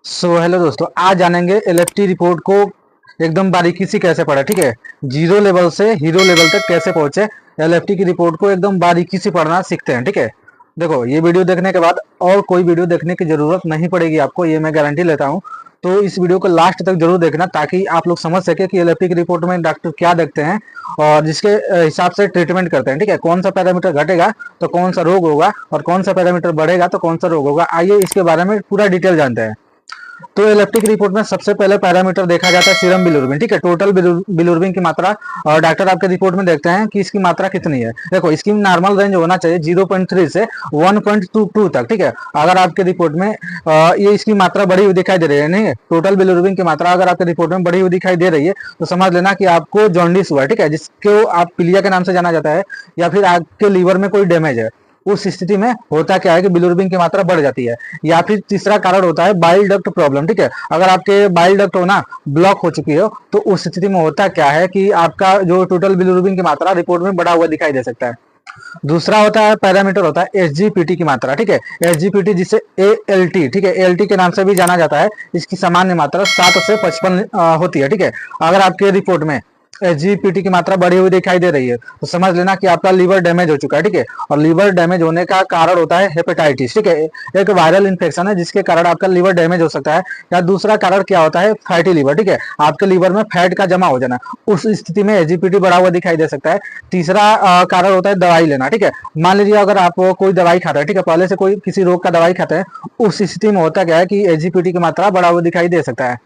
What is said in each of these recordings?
Hello दोस्तों, आज जानेंगे एलएफटी रिपोर्ट को एकदम बारीकी से कैसे पढ़े। ठीक है, जीरो लेवल से हीरो लेवल तक कैसे पहुंचे, एलएफटी की रिपोर्ट को एकदम बारीकी से पढ़ना सीखते हैं। ठीक है, देखो ये वीडियो देखने के बाद और कोई वीडियो देखने की जरूरत नहीं पड़ेगी आपको, ये मैं गारंटी लेता हूँ। तो इस वीडियो को लास्ट तक जरूर देखना ताकि आप लोग समझ सके कि एलएफटी की रिपोर्ट में डॉक्टर क्या देखते हैं और जिसके हिसाब से ट्रीटमेंट करते हैं। ठीक है, कौन सा पैरामीटर घटेगा तो कौन सा रोग होगा और कौन सा पैरामीटर बढ़ेगा तो कौन सा रोग होगा। आइए इसके बारे में पूरा डिटेल जानते हैं। तो एलिप्टिक रिपोर्ट में सबसे पहले पैरामीटर देखा जाता है सीरम बिलिरुबिन। ठीक है, टोटल बिलिरुबिन की मात्रा और डॉक्टर आपके रिपोर्ट में देखते हैं कि इसकी मात्रा कितनी है। देखो इसकी नॉर्मल रेंज होना चाहिए 0.3 से 1.22 तक। ठीक है, अगर आपके रिपोर्ट में ये इसकी मात्रा बढ़ी हुई दिखाई दे रही है, नहीं टोटल बिलिरुबिन की मात्रा अगर आपके रिपोर्ट में बढ़ी हुई दिखाई दे रही है तो समझ लेना कि आपको जॉन्डिस हुआ है। ठीक है, जिसको आप पीलिया के नाम से जाना जाता है, या फिर आपके लीवर में कोई डैमेज है। उस स्थिति में होता क्या है कि बिलिरुबिन की मात्रा बढ़ जाती है। या फिर तीसरा कारण होता है बाइल डक्ट प्रॉब्लम। ठीक है, अगर आपके बाइल डक्ट हो ना ब्लॉक हो चुकी हो तो उस स्थिति में होता क्या है कि आपका जो टोटल बिलिरुबिन की मात्रा रिपोर्ट में बढ़ा हुआ दिखाई दे सकता है। दूसरा होता है पैरामीटर होता है एसजीपीटी की मात्रा। ठीक है, एसजीपीटी जिसे एएलटी, ठीक है एएलटी के नाम से भी जाना जाता है, इसकी सामान्य मात्रा 7 से 55 होती है। ठीक है, अगर आपके रिपोर्ट में एसजीपीटी की मात्रा बढ़ी हुई दिखाई दे रही है तो समझ लेना कि आपका लीवर डैमेज हो चुका है। ठीक है, और लीवर डैमेज होने का कारण होता है हेपेटाइटिस। ठीक है, एक वायरल इन्फेक्शन है जिसके कारण आपका लीवर डैमेज हो सकता है। या दूसरा कारण क्या होता है फैटी लीवर। ठीक है, आपके लीवर में फैट का जमा हो जाना, उस स्थिति में एसजीपीटी बढ़ा हुआ दिखाई दे सकता है। तीसरा कारण होता है दवाई लेना। ठीक है, मान लीजिए अगर आप कोई दवाई खाता है, ठीक है पहले से कोई किसी रोग का दवाई खाते हैं, उस स्थिति में होता क्या है कि एसजीपीटी की मात्रा बढ़ा हुआ दिखाई दे सकता है।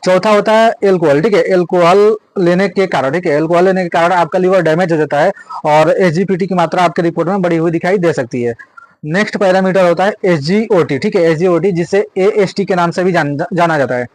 चौथा होता है एल्कोहल। ठीक है, एल्कोहल लेने के कारण, ठीक है एल्कोहल लेने के कारण आपका लीवर डैमेज हो जाता है और एसजीपीटी की मात्रा आपके रिपोर्ट में बढ़ी हुई दिखाई दे सकती है। नेक्स्ट पैरामीटर होता है एसजीओटी। ठीक है, एसजीओटी जिसे एएसटी के नाम से भी जाना जाता है,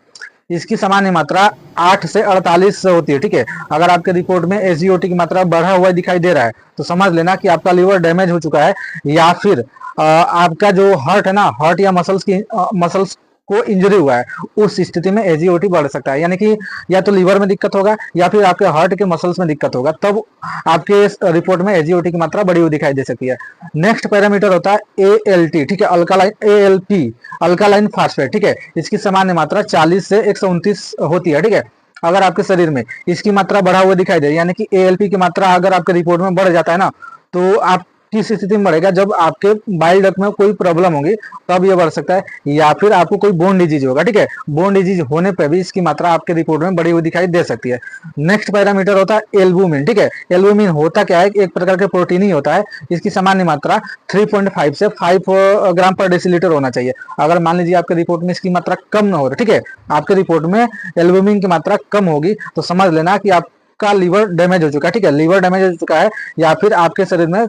इसकी सामान्य मात्रा 8 से 48 होती है। ठीक है, अगर आपके रिपोर्ट में एसजीओटी की मात्रा बढ़ा हुआ दिखाई दे रहा है तो समझ लेना कि आपका लीवर डैमेज हो चुका है। या फिर आपका जो हार्ट है ना, हार्ट या मसल्स को इंजरी हुआ है, उस स्थिति में एजीओटी बढ़ सकता है। यानी कि या तो लीवर में दिक्कत होगा या फिर आपके हार्ट के मसल्स में दिक्कत होगा, तब आपके रिपोर्ट में एजीओटी की मात्रा बढ़ी हुई दिखाई दे सकती है। नेक्स्ट पैरामीटर होता है एएलटी। ठीक है, अल्कालाइन एएलपी अल्कालाइन फास्फेट। ठीक है, इसकी सामान्य मात्रा 40 से 129 होती है। ठीक है, अगर आपके शरीर में इसकी मात्रा बढ़ा हुआ दिखाई दे, यानी कि एएलपी की मात्रा अगर आपके रिपोर्ट में बढ़ जाता है ना, तो आप किस स्थिति में बढ़ेगा, जब आपके बाइल डक्ट में कोई प्रॉब्लम होगी तब ये बढ़ सकता है। या फिर आपको कोई बोन डिजीज होगा। ठीक है, बोन डिजीज होने पर भी इसकी मात्रा आपके रिपोर्ट में बढ़ी हुई दिखाई दे सकती है। नेक्स्ट पैरामीटर होता है एल्बुमिन। ठीक है, एल्बुमिन होता क्या है, एक प्रकार के प्रोटीन ही होता है, इसकी सामान्य मात्रा 3.5 से 5 ग्राम पर डेसीलीटर होना चाहिए। अगर मान लीजिए आपके रिपोर्ट में इसकी मात्रा कम ना हो रही, ठीक है आपके रिपोर्ट में एल्बुमिन की मात्रा कम होगी तो समझ लेना कि आप का लीवर डैमेज हो चुका है। ठीक है, लीवर डैमेज हो चुका है या फिर आपके शरीर में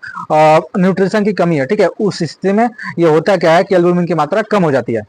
न्यूट्रिशन की कमी है। ठीक है, उस स्थिति में ये होता क्या है कि एल्बुमिन की मात्रा कम हो जाती है।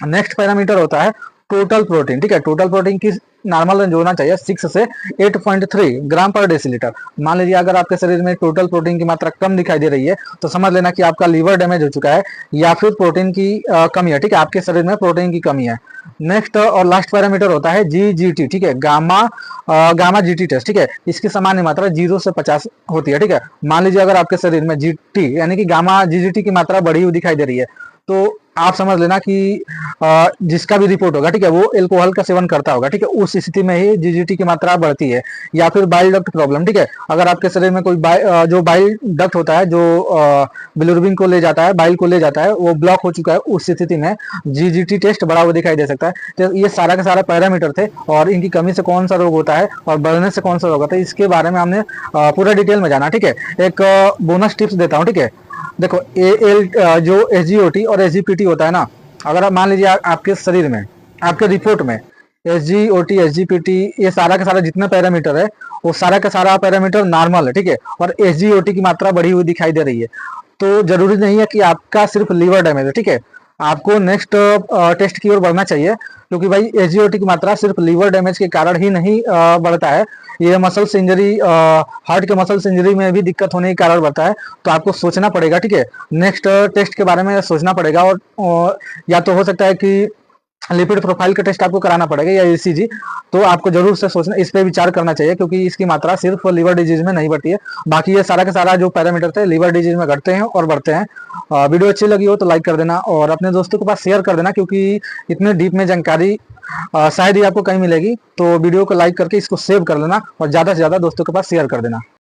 नेक्स्ट पैरामीटर होता है टोटल प्रोटीन। ठीक है, टोटल प्रोटीन की नॉर्मल रेंज होना चाहिए 6 से 8.3 ग्राम पर डेसीलीटर। मान लीजिए अगर आपके शरीर में टोटल प्रोटीन की मात्रा कम दिखाई दे रही है तो समझ लेना कि आपका लीवर डैमेज हो चुका है या फिर प्रोटीन की कमी है। ठीक है, आपके शरीर में प्रोटीन की कमी है। नेक्स्ट और लास्ट पैरामीटर होता है जीजीटी। ठीक है, गामा जीटी टेस्ट। ठीक है, इसकी सामान्य मात्रा 0 से 50 होती है। ठीक है, मान लीजिए अगर आपके शरीर में जीटी यानी कि गामा जीजीटी की मात्रा बढ़ी हुई दिखाई दे रही है तो आप समझ लेना कि जिसका भी रिपोर्ट होगा, ठीक है वो एल्कोहल का सेवन करता होगा। ठीक है, उस स्थिति में ही जीजीटी की मात्रा बढ़ती है। या फिर बाइल डक्ट प्रॉब्लम। ठीक है, अगर आपके शरीर में कोई जो बाइल डक्ट होता है, जो बिलिरुबिन को ले जाता है, बाइल को ले जाता है, वो ब्लॉक हो चुका है, उस स्थिति में जीजीटी टेस्ट बढ़ा हुआ दिखाई दे सकता है। तो ये सारा का सारा पैरामीटर थे और इनकी कमी से कौन सा रोग होता है और बढ़ने से कौन सा रोग होता है, इसके बारे में हमने पूरा डिटेल में जाना। ठीक है, एक बोनस टिप्स देता हूँ। ठीक है, देखो जो एसजीओटी और एसजीपीटी होता है ना, अगर आप मान लीजिए आपके शरीर में, आपके रिपोर्ट में एसजीओटी एसजीपीटी ये सारा का सारा जितना पैरामीटर है वो सारा का सारा पैरामीटर नॉर्मल है। ठीक है, और एसजीओटी की मात्रा बढ़ी हुई दिखाई दे रही है तो जरूरी नहीं है कि आपका सिर्फ लीवर डैमेज है। ठीक है, आपको नेक्स्ट टेस्ट की ओर बढ़ना चाहिए, क्योंकि भाई एसजीओटी की मात्रा सिर्फ लीवर डैमेज के कारण ही नहीं बढ़ता है, ये मसल्स इंजरी, हार्ट के मसल्स इंजरी में भी दिक्कत होने के कारण बढ़ता है। तो आपको सोचना पड़ेगा। ठीक है, नेक्स्ट टेस्ट के बारे में सोचना पड़ेगा और या तो हो सकता है कि लिपिड प्रोफाइल का टेस्ट आपको कराना पड़ेगा या ईसीजी, तो आपको जरूर से सोचना, इस पे विचार करना चाहिए, क्योंकि इसकी मात्रा सिर्फ लिवर डिजीज में नहीं बढ़ती है, बाकी ये सारा का सारा जो पैरामीटर थे लिवर डिजीज में घटते हैं और बढ़ते हैं। वीडियो अच्छी लगी हो तो लाइक कर देना और अपने दोस्तों के पास शेयर कर देना, क्योंकि इतने डीप में जानकारी शायद ही आपको कहीं मिलेगी। तो वीडियो को लाइक करके इसको सेव कर लेना और ज़्यादा से ज़्यादा दोस्तों के पास शेयर कर देना।